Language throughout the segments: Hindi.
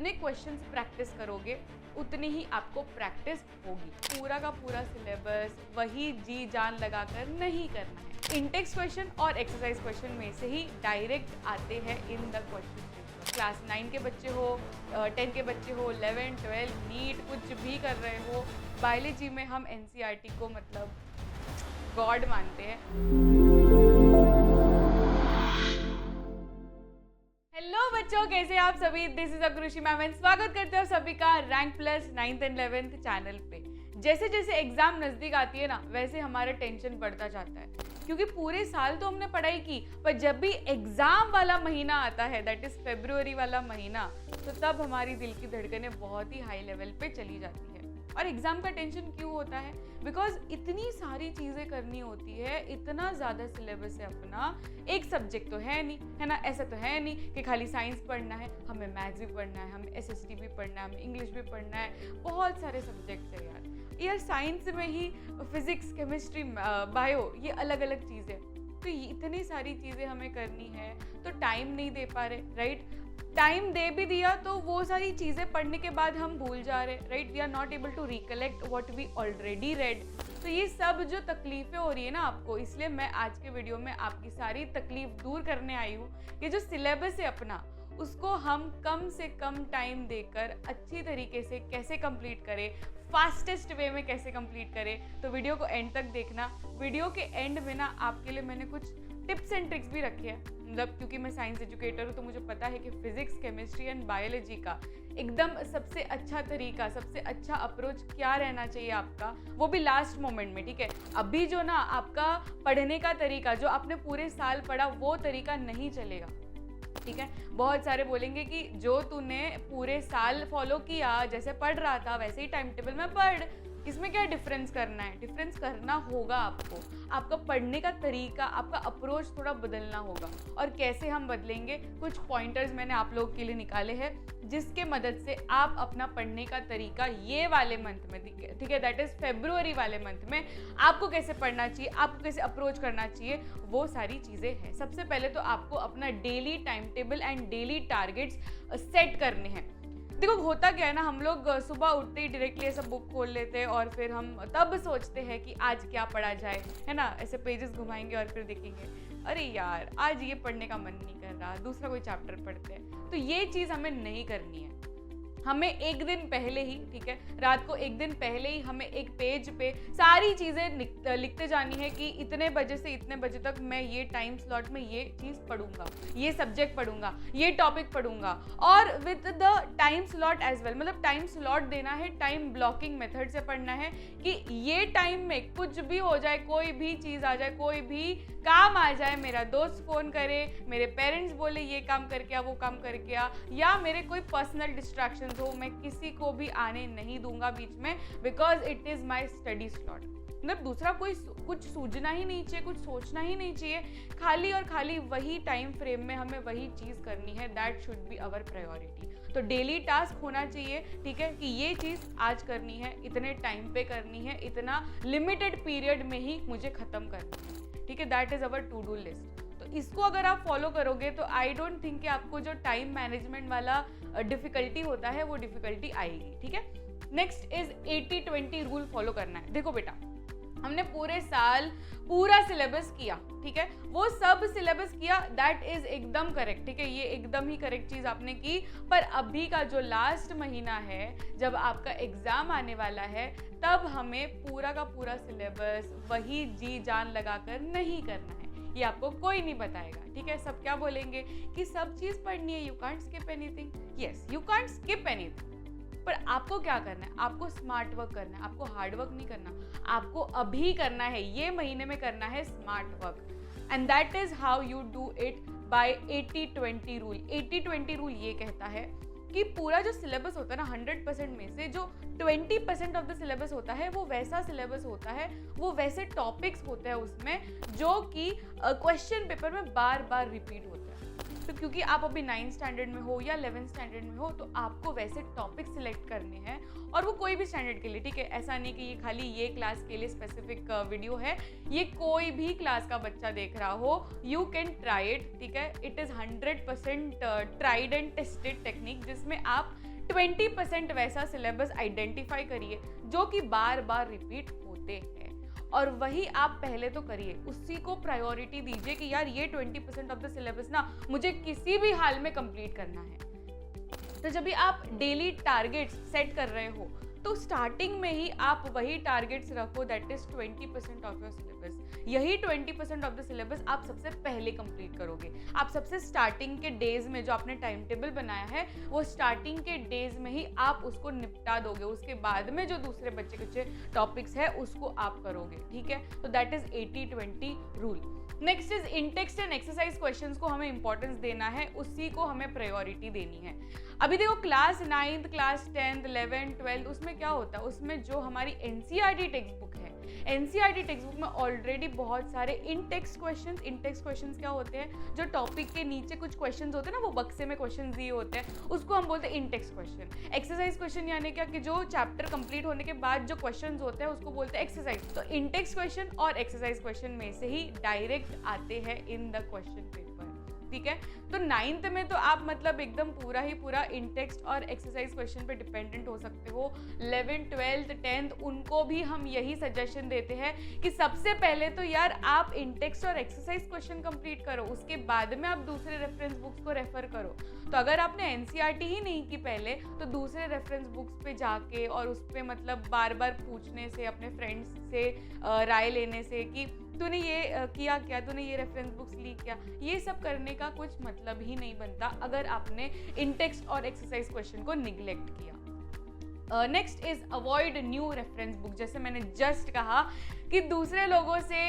जितने क्वेश्चंस प्रैक्टिस करोगे उतनी ही आपको प्रैक्टिस होगी। पूरा का पूरा सिलेबस वही जी जान लगाकर नहीं करना है। इंटेक्स क्वेश्चन और एक्सरसाइज क्वेश्चन में से ही डायरेक्ट आते हैं in the question paper. Class 9 के बच्चे हो, 10 के बच्चे हो, 11, 12, नीट कुछ भी कर रहे हो, बायोलॉजी में हम NCERT को मतलब गॉड मानते हैं। हेलो बच्चों, कैसे आप सभी? दिस इज अक्रुषि मैम एंड स्वागत करते हो सभी का rank plus 9th and 11th channel पे। जैसे जैसे एग्जाम नजदीक आती है ना, वैसे हमारा टेंशन बढ़ता जाता है, क्योंकि पूरे साल तो हमने पढ़ाई की, पर जब भी एग्जाम वाला महीना आता है, दैट इज फरवरी वाला महीना, तो तब हमारी दिल की धड़कनें बहुत ही हाई लेवल पे चली जाती है। और एग्जाम का टेंशन क्यों होता है? बिकॉज इतनी सारी चीजें करनी होती है, इतना ज्यादा सिलेबस है अपना, एक सब्जेक्ट तो है नहीं, है ना? ऐसा तो है नहीं कि खाली साइंस पढ़ना है, हमें मैथ्स भी पढ़ना है, हमें SST भी पढ़ना है, हमें इंग्लिश भी पढ़ना है, बहुत सारे सब्जेक्ट्स है यार। साइंस में ही फिजिक्स, केमिस्ट्री, बायो, ये अलग अलग चीजें, तो इतनी सारी चीजें हमें करनी है, तो टाइम नहीं दे पा रहे, राइट? टाइम दे भी दिया तो वो सारी चीज़ें पढ़ने के बाद हम भूल जा रहे, right? We are not able to recollect what we already read. तो ये सब जो तकलीफें हो रही है ना आपको, इसलिए मैं आज के वीडियो में आपकी सारी तकलीफ दूर करने आई हूँ। ये जो सिलेबस है अपना, उसको हम कम से कम टाइम देकर अच्छी तरीके से कैसे कंप्लीट करें, फास्टेस्ट वे में कैसे कंप्लीट करें। तो वीडियो को एंड तक देखना। वीडियो के एंड में ना आपके लिए मैंने कुछ टिप्स एंड ट्रिक्स भी रखी है, मतलब क्योंकि मैं साइंस एजुकेटर हूँ तो मुझे पता है कि फिजिक्स, केमिस्ट्री एंड बायोलॉजी का एकदम सबसे अच्छा तरीका, सबसे अच्छा अप्रोच क्या रहना चाहिए आपका, वो भी लास्ट मोमेंट में, ठीक है? अभी जो ना आपका पढ़ने का तरीका, जो आपने पूरे साल पढ़ा, वो तरीका नहीं चलेगा, ठीक है? बहुत सारे बोलेंगे कि जो तूने पूरे साल फॉलो किया, जैसे पढ़ रहा था वैसे ही टाइम टेबल में पढ़, इसमें क्या डिफरेंस करना है? डिफरेंस करना होगा आपको, आपका पढ़ने का तरीका, आपका अप्रोच थोड़ा बदलना होगा। और कैसे हम बदलेंगे, कुछ पॉइंटर्स मैंने आप लोगों के लिए निकाले हैं, जिसके मदद से आप अपना पढ़ने का तरीका ये वाले मंथ में, ठीक है, दैट इज फरवरी वाले मंथ में, आपको कैसे पढ़ना चाहिए, आपको कैसे अप्रोच करना चाहिए, वो सारी चीज़ें हैं। सबसे पहले तो आपको अपना daily time table and daily targets set करने हैं। देखो होता क्या है ना, हम लोग सुबह उठते ही डायरेक्टली ऐसा बुक खोल लेते हैं और फिर हम तब सोचते हैं कि आज क्या पढ़ा जाए, है ना? ऐसे पेजेस घुमाएंगे और फिर देखेंगे, अरे यार आज ये पढ़ने का मन नहीं कर रहा, दूसरा कोई चैप्टर पढ़ते हैं। तो ये चीज़ हमें नहीं करनी है। हमें एक दिन पहले ही, ठीक है, रात को एक दिन पहले ही हमें एक पेज पे सारी चीज़ें लिखते जानी है कि इतने बजे से इतने बजे तक मैं ये टाइम स्लॉट में ये चीज़ पढ़ूंगा, ये सब्जेक्ट पढ़ूंगा, ये टॉपिक पढ़ूंगा, और with the time slot as well. मतलब टाइम स्लॉट देना है, टाइम ब्लॉकिंग मेथड से पढ़ना है कि ये टाइम में कुछ भी हो जाए, कोई भी चीज़ आ जाए, कोई भी काम आ जाए, मेरा दोस्त फ़ोन करे, मेरे पेरेंट्स बोले ये काम करके आ, वो काम करके आ, या मेरे कोई पर्सनल डिस्ट्रैक्शन हो, मैं किसी को भी आने नहीं दूंगा बीच में, because it is my study slot. मतलब दूसरा कोई कुछ सूझना ही नहीं चाहिए, कुछ सोचना ही नहीं चाहिए, खाली और खाली वही टाइम फ्रेम में हमें वही चीज़ करनी है। That should be our priority. तो डेली टास्क होना चाहिए, ठीक है, कि ये चीज़ आज करनी है, इतने टाइम पे करनी है, इतना लिमिटेड पीरियड में ही मुझे ख़त्म करनी है, ठीक है? That is our to do list. तो इसको अगर आप फॉलो करोगे तो आई डोंट थिंक कि आपको जो टाइम मैनेजमेंट वाला डिफिकल्टी होता है वो डिफिकल्टी आएगी, ठीक है? नेक्स्ट इज 80-20 रूल फॉलो करना है। देखो बेटा, हमने पूरे साल पूरा सिलेबस किया, ठीक है, वो सब सिलेबस किया, दैट इज एकदम करेक्ट, ठीक है, ये एकदम ही करेक्ट चीज़ आपने की। पर अभी का जो लास्ट महीना है, जब आपका एग्जाम आने वाला है, तब हमें पूरा का पूरा सिलेबस वही जी जान लगाकर नहीं करना है। ये आपको कोई नहीं बताएगा, ठीक है? सब क्या बोलेंगे कि सब चीज़ पढ़नी है, you can't skip anything. Yes, you can't skip anything, पर आपको क्या करना है? आपको स्मार्ट वर्क करना है, आपको हार्ड वर्क नहीं करना, आपको अभी करना है, ये महीने में करना है smart work. And that is how you do it by 80-20 rule. 80-20 rule ये कहता है कि पूरा जो सिलेबस होता है ना, 100% में से जो 20% ऑफ द सिलेबस होता है, वो वैसा सिलेबस होता है, वो वैसे टॉपिक्स होते हैं उसमें जो कि क्वेश्चन पेपर में बार बार रिपीट होते हैं। तो क्योंकि आप अभी 9th स्टैंडर्ड में हो या 11th स्टैंडर्ड में हो, तो आपको वैसे टॉपिक सिलेक्ट करने हैं, और वो कोई भी स्टैंडर्ड के लिए, ठीक है? ऐसा नहीं कि ये खाली ये क्लास के लिए स्पेसिफिक वीडियो है, ये कोई भी क्लास का बच्चा देख रहा हो, यू कैन ट्राई इट, ठीक है? It is 100% tried and tested technique, जिसमें आप 20% वैसा सिलेबस आइडेंटिफाई करिए जो कि बार बार रिपीट होते हैं, और वही आप पहले तो करिए, उसी को प्रायोरिटी दीजिए कि यार ये 20% ऑफ द सिलेबस ना मुझे किसी भी हाल में कंप्लीट करना है। तो जब भी आप डेली टारगेट्स सेट कर रहे हो तो स्टार्टिंग में ही आप वही टारगेट्स रखो, that is 20% of your syllabus. यही 20% ऑफ द सिलेबस आप सबसे पहले कंप्लीट करोगे। आप सबसे स्टार्टिंग के डेज में जो आपने टाइम टेबल बनाया है वो स्टार्टिंग के डेज में ही आप उसको निपटा दोगे, उसके बाद में जो दूसरे बच्चे कुछ टॉपिक्स है उसको आप करोगे, ठीक है। तो that is 80-20 rule. Next is in text and exercise questions को हमें इंपॉर्टेंस देना है, उसी को हमें प्रायोरिटी देनी है। अभी देखो class 9th, class 10th, 11th, 12th उसमें क्या होता है, उसमें जो हमारी एनसीईआरटी टेक्स्ट बुक है, एनसीईआरटी टेक्स्ट बुक में ऑलरेडी बहुत सारे इन टेक्स्ट क्वेश्चंस क्या होते हैं, जो टॉपिक के नीचे कुछ क्वेश्चंस होते हैं ना, वो बक्से में क्वेश्चंस दिए होते हैं, उसको हम बोलते हैं इन टेक्स्ट क्वेश्चन। एक्सरसाइज क्वेश्चन यानी क्या कि जो चैप्टर कंप्लीट होने के बाद जो क्वेश्चंस होते हैं उसको बोलते हैं एक्सरसाइज। तो इन टेक्स्ट क्वेश्चन और एक्सरसाइज क्वेश्चन में से ही डायरेक्ट आते हैं इन द क्वेश्चन पेपर, ठीक है। तो 9th में तो आप मतलब एकदम पूरा ही पूरा इन टेक्स्ट और एक्सरसाइज क्वेश्चन पे डिपेंडेंट हो सकते हो। 11th, 12th, 10th उनको भी हम यही सजेशन देते हैं कि सबसे पहले तो यार आप इन टेक्स्ट और एक्सरसाइज क्वेश्चन कंप्लीट करो, उसके बाद में आप दूसरे रेफरेंस बुक्स को रेफर करो। तो अगर आपने एनसीईआरटी ही नहीं की पहले, तो दूसरे रेफरेंस बुक्स पे जाके और उस पे मतलब बार बार पूछने से, अपने फ्रेंड्स से राय लेने से कि तूने ये किया क्या, तूने ये रेफरेंस बुक्स ली क्या, ये सब करने का कुछ मतलब ही नहीं बनता अगर आपने इन टेक्स्ट और एक्सरसाइज क्वेश्चन को निगलेक्ट किया। Next is avoid new reference book. जैसे मैंने जस्ट कहा कि दूसरे लोगों से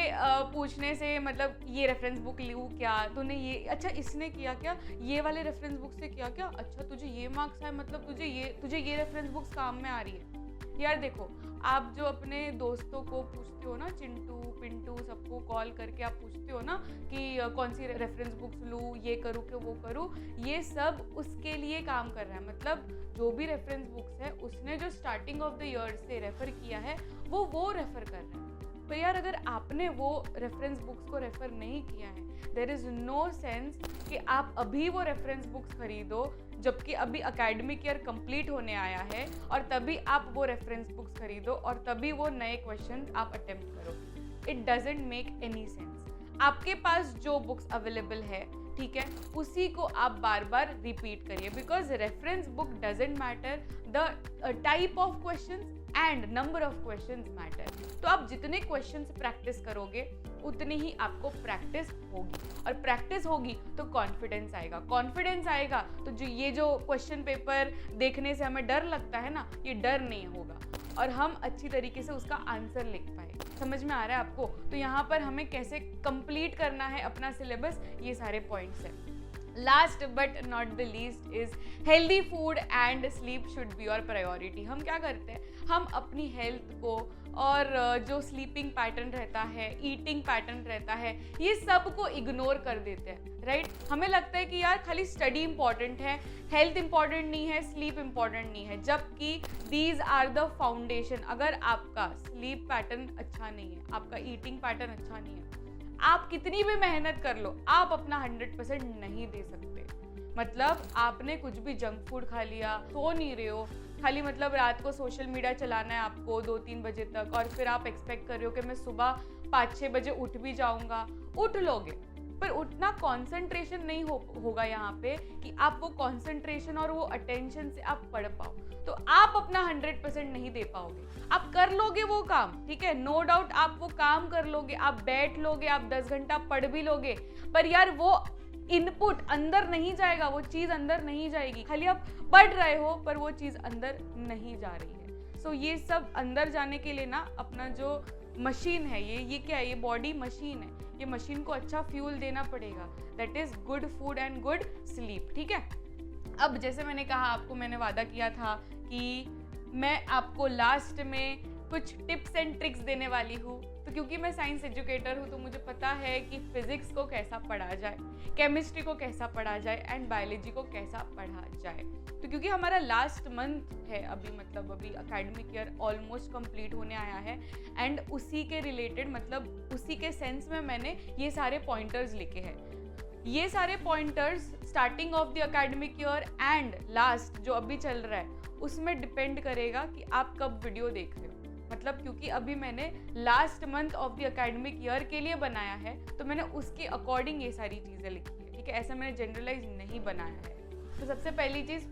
पूछने से मतलब ये रेफरेंस बुक लूँ क्या, तूने ये, अच्छा इसने किया क्या, ये वाले रेफरेंस बुक से किया क्या, अच्छा तुझे ये मार्क्स आए, मतलब तुझे ये रेफरेंस बुक्स काम में आ रही है। यार देखो, आप जो अपने दोस्तों को पूछते हो ना, चिंटू पिंटू सबको कॉल करके आप पूछते हो ना कि कौन सी रेफरेंस बुक्स लूँ, ये करूँ कि वो करूँ, ये सब उसके लिए काम कर रहा है। मतलब जो भी रेफरेंस बुक्स है उसने जो स्टार्टिंग ऑफ द ईयर से रेफर किया है वो रेफर कर रहा है। तो यार अगर आपने वो रेफरेंस बुक्स को रेफर नहीं किया है, देयर इज़ नो सेंस कि आप अभी वो रेफरेंस बुक्स खरीदो जबकि अभी एकेडमिक ईयर कंप्लीट होने आया है, और तभी आप वो रेफरेंस बुक्स खरीदो और तभी वो नए क्वेश्चन आप अटेम्प्ट करो। It doesn't make any sense. आपके पास जो बुक्स अवेलेबल है, ठीक है, उसी को आप बार बार रिपीट करिए, because reference book doesn't matter, the type of questions and number of questions matter. तो आप जितने क्वेश्चंस प्रैक्टिस करोगे उतनी ही आपको प्रैक्टिस होगी, और प्रैक्टिस होगी तो कॉन्फिडेंस आएगा, कॉन्फिडेंस आएगा तो जो क्वेश्चन पेपर देखने से हमें डर लगता है ना, ये डर नहीं होगा और हम अच्छी तरीके से उसका आंसर लिख पाए। समझ में आ रहा है आपको? तो यहाँ पर हमें कैसे कंप्लीट करना है अपना सिलेबस, ये सारे पॉइंट्स हैं। Last but not the least is healthy food and sleep should be your priority. हम क्या करते हैं, हम अपनी हेल्थ को और जो स्लीपिंग पैटर्न रहता है, ईटिंग पैटर्न रहता है, ये सब को इग्नोर कर देते हैं, राइट। हमें लगता है कि यार खाली स्टडी इंपॉर्टेंट है, हेल्थ इंपॉर्टेंट नहीं है, स्लीप इंपॉर्टेंट नहीं है, जबकि दीज आर द फाउंडेशन। अगर आपका स्लीप पैटर्न अच्छा नहीं है, आपका ईटिंग पैटर्न अच्छा नहीं है, आप कितनी भी मेहनत कर लो, आप अपना 100% नहीं दे सकते। मतलब आपने कुछ भी जंक फूड खा लिया, सो नहीं रहे हो, खाली मतलब रात को सोशल मीडिया चलाना है आपको 2-3 बजे तक, और फिर आप एक्सपेक्ट कर रहे हो कि मैं सुबह 5-6 बजे उठ भी जाऊंगा। उठ लोगे, पर उतना कंसंट्रेशन नहीं होगा यहाँ पे कि आप वो कंसंट्रेशन और वो अटेंशन से आप पढ़ पाओ, तो आप अपना 100% नहीं दे पाओगे। आप कर लोगे वो काम, ठीक है, नो डाउट आप वो काम कर लोगे, आप बैठ लोगे, आप 10 घंटा पढ़ भी लोगे, पर यार वो इनपुट अंदर नहीं जाएगा, वो चीज़ अंदर नहीं जाएगी। खाली आप पढ़ रहे हो पर वो चीज़ अंदर नहीं जा रही है। सो ये सब अंदर जाने के लिए ना अपना जो मशीन है, ये क्या है, ये बॉडी मशीन है, ये मशीन को अच्छा फ्यूल देना पड़ेगा, that is good food and good sleep, ठीक है। अब जैसे मैंने कहा आपको, मैंने वादा किया था कि मैं आपको लास्ट में कुछ टिप्स एंड ट्रिक्स देने वाली हूँ। तो क्योंकि मैं साइंस एजुकेटर हूँ तो मुझे पता है कि फिजिक्स को कैसा पढ़ा जाए, केमिस्ट्री को कैसा पढ़ा जाए एंड बायोलॉजी को कैसा पढ़ा जाए। तो क्योंकि हमारा लास्ट मंथ है अभी, मतलब अभी एकेडमिक ईयर ऑलमोस्ट कंप्लीट होने आया है, एंड उसी के रिलेटेड मतलब उसी के सेंस में मैंने ये सारे पॉइंटर्स लिखे हैं। ये सारे pointers starting of the academic year and last जो अभी चल रहा है उसमें डिपेंड करेगा कि आप कब वीडियो देख रहे हो। मतलब क्योंकि अभी मैंने last month of the academic year के लिए बनाया है तो मैंने उसके अकॉर्डिंग ये सारी चीज़ें लिखी है, ठीक है। ऐसा मैंने जनरलाइज नहीं बनाया है। तो सबसे पहली चीज़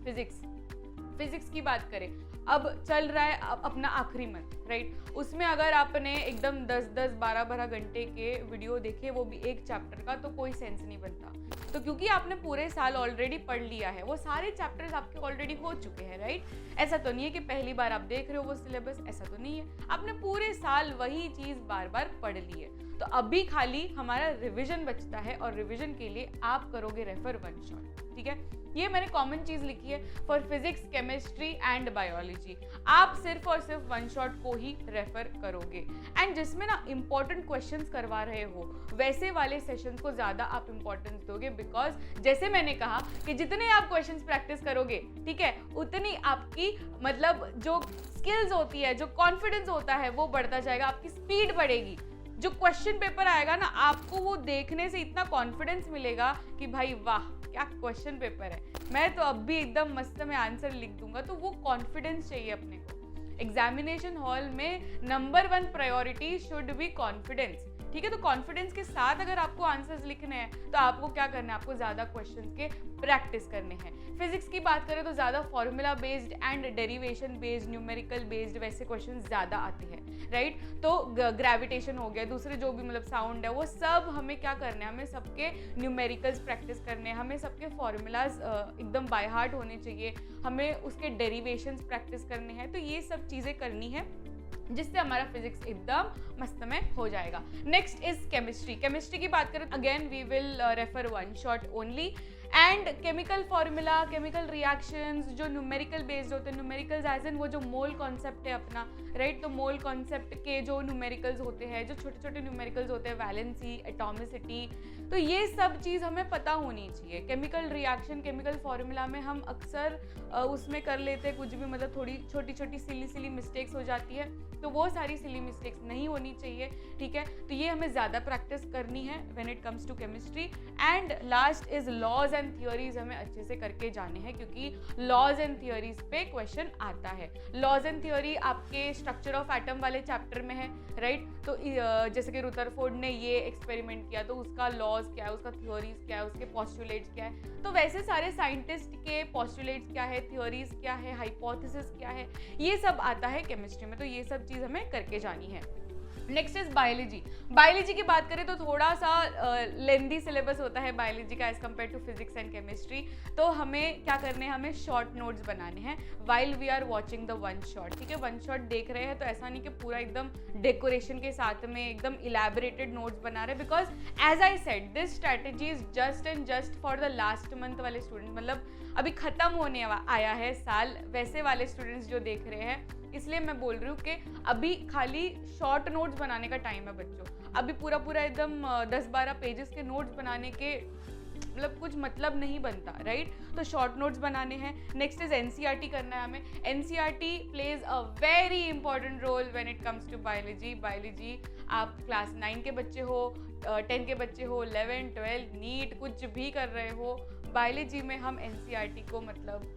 फिजिक्स की बात करें, अब चल रहा है अपना आखिरी मंथ, राइट। उसमें अगर आपने एकदम 10-10 12-12 घंटे के वीडियो देखे वो भी एक चैप्टर का, तो कोई सेंस नहीं बनता। तो क्योंकि आपने पूरे साल ऑलरेडी पढ़ लिया है, वो सारे चैप्टर्स आपके ऑलरेडी हो चुके हैं, राइट। ऐसा तो नहीं है कि पहली बार आप देख रहे हो वो सिलेबस, ऐसा तो नहीं है। आपने पूरे साल वही चीज़ बार बार पढ़ ली है। तो अभी खाली हमारा रिविजन बचता है और रिविजन के लिए आप करोगे रेफर वन शॉट, ठीक है। ये मैंने कॉमन चीज़ लिखी है for physics, chemistry and biology. आप सिर्फ और सिर्फ वन शॉट को ही रेफर करोगे एंड जिसमें ना इंपॉर्टेंट क्वेश्चंस करवा रहे हो वैसे वाले सेशंस को ज़्यादा आप इंपॉर्टेंस दोगे, बिकॉज जैसे मैंने कहा कि जितने आप क्वेश्चंस प्रैक्टिस करोगे, ठीक है, उतनी आपकी मतलब जो स्किल्स होती है, जो कॉन्फिडेंस होता है वो बढ़ता जाएगा, आपकी स्पीड बढ़ेगी। जो क्वेश्चन पेपर आएगा ना, आपको वो देखने से इतना कॉन्फिडेंस मिलेगा कि भाई वाह क्या क्वेश्चन पेपर है, मैं तो अब भी एकदम मस्त में आंसर लिख दूंगा। तो वो कॉन्फिडेंस चाहिए अपने को। एग्जामिनेशन हॉल में number 1 priority should be confidence, ठीक है। तो कॉन्फिडेंस के साथ अगर आपको आंसर्स लिखने हैं तो आपको क्या करना है, आपको ज़्यादा क्वेश्चंस के प्रैक्टिस करने हैं। फिजिक्स की बात करें तो ज़्यादा formula based and derivation based, numerical based वैसे क्वेश्चन ज़्यादा आते हैं, राइट। तो ग्रेविटेशन हो गया, दूसरे जो भी मतलब साउंड है वो सब हमें क्या करना है, हमें सबके न्यूमेरिकल्स प्रैक्टिस करने हैं, हमें सबके फॉर्मूलाज एकदम बाय हार्ट होने चाहिए, हमें उसके डेरिवेशंस प्रैक्टिस करने हैं। तो ये सब चीज़ें करनी है जिससे हमारा फिजिक्स एकदम मस्त में हो जाएगा। नेक्स्ट इज केमिस्ट्री की बात करें again we will refer one shot only and chemical formula, chemical reactions जो न्यूमेरिकल बेस्ड होते हैं, न्यूमेरिकल्स एज इन वो जो मोल कॉन्सेप्ट है अपना, राइट। तो मोल कॉन्सेप्ट के जो न्यूमेरिकल्स होते हैं, जो छोटे छोटे न्यूमेरिकल्स होते हैं, वैलेंसी, एटॉमिसिटी, तो ये सब चीज़ हमें पता होनी चाहिए। केमिकल रिएक्शन, केमिकल फॉर्मूला में हम अक्सर उसमें कर लेते हैं कुछ भी, मतलब थोड़ी छोटी छोटी सिली मिस्टेक्स हो जाती है, तो वो सारी सिली मिस्टेक्स नहीं होनी चाहिए, ठीक है। तो ये हमें ज़्यादा प्रैक्टिस करनी है when it comes to chemistry. And last is laws and theories, हमें अच्छे से करके जाने हैं क्योंकि लॉज एंड थियोरीज पे क्वेश्चन आता है। लॉज एंड थियोरी आपके स्ट्रक्चर ऑफ एटम वाले चैप्टर में है, राइट। तो जैसे कि रुदरफोर्ड ने ये एक्सपेरिमेंट किया तो उसका लॉज क्या है, उसका थियोरीज क्या है, उसके पोस्टुलेट्स क्या है, तो वैसे सारे साइंटिस्ट के पोस्टुलेट्स क्या है, थियोरीज क्या है, हाइपोथेसिस क्या है, ये सब आता है केमिस्ट्री में। तो ये सब चीज़ हमें करके जानी है। नेक्स्ट इज बायोलॉजी की बात करें तो थोड़ा सा लेंदी सिलेबस होता है बायोलॉजी का as compared to physics and chemistry. तो हमें क्या करने हैं, हमें शॉर्ट नोट्स बनाने हैं while we are watching the one shot, ठीक है। वन शॉट देख रहे हैं तो ऐसा नहीं कि पूरा एकदम डेकोरेशन के साथ में एकदम इलेबोरेटेड नोट्स बना रहे, because as I said this strategy is just and just for the last month वाले स्टूडेंट, मतलब अभी खत्म होने आया है साल, वैसे वाले स्टूडेंट्स जो देख रहे हैं, इसलिए मैं बोल रही हूँ कि अभी खाली शॉर्ट नोट्स बनाने का टाइम है बच्चों। अभी पूरा एकदम 10-12 पेजेस के नोट्स बनाने के मतलब कुछ मतलब नहीं बनता, राइट। तो शॉर्ट नोट्स बनाने हैं। नेक्स्ट इज एनसीईआरटी करना है हमें। NCERT plays a very important role when it comes to biology. आप क्लास 9 के बच्चे हो, 10 के बच्चे हो, 11, 12, नीट कुछ भी कर रहे हो, बायोलॉजी में हम एनसीईआरटी को मतलब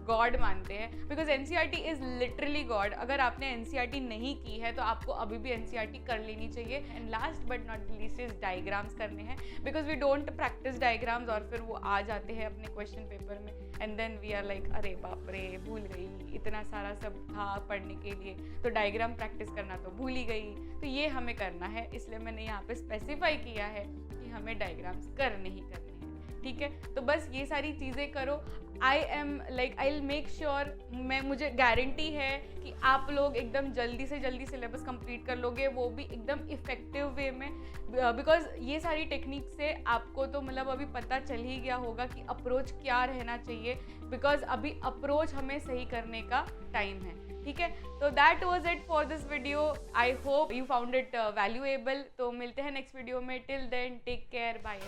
गॉड मानते हैं, because NCERT is literally God. अगर आपने एनसीईआरटी नहीं की है तो आपको अभी भी एनसीईआरटी कर लेनी चाहिए। And last but not least is diagrams करने हैं, because we don't practice diagrams और फिर वो आ जाते हैं अपने क्वेश्चन पेपर में and then we are like अरे बाप रे भूल गई, इतना सारा सब था पढ़ने के लिए तो डायग्राम प्रैक्टिस करना तो भूल ही गई। तो ये हमें करना है, इसलिए मैंने यहाँ पे स्पेसिफाई किया है कि हमें डायग्राम्स करने ही करने हैं, ठीक है। तो बस ये सारी चीज़ें करो। आई विल मेक श्योर, मुझे गारंटी है कि आप लोग एकदम जल्दी से जल्दी सिलेबस कंप्लीट कर लोगे, वो भी एकदम इफेक्टिव वे में, बिकॉज ये सारी टेक्निक से आपको तो मतलब अभी पता चल ही गया होगा कि अप्रोच क्या रहना चाहिए, बिकॉज अभी अप्रोच हमें सही करने का टाइम है, ठीक है। तो that was it for this video. I hope you found it valuable. तो मिलते हैं नेक्स्ट वीडियो में। Till then take care, bye.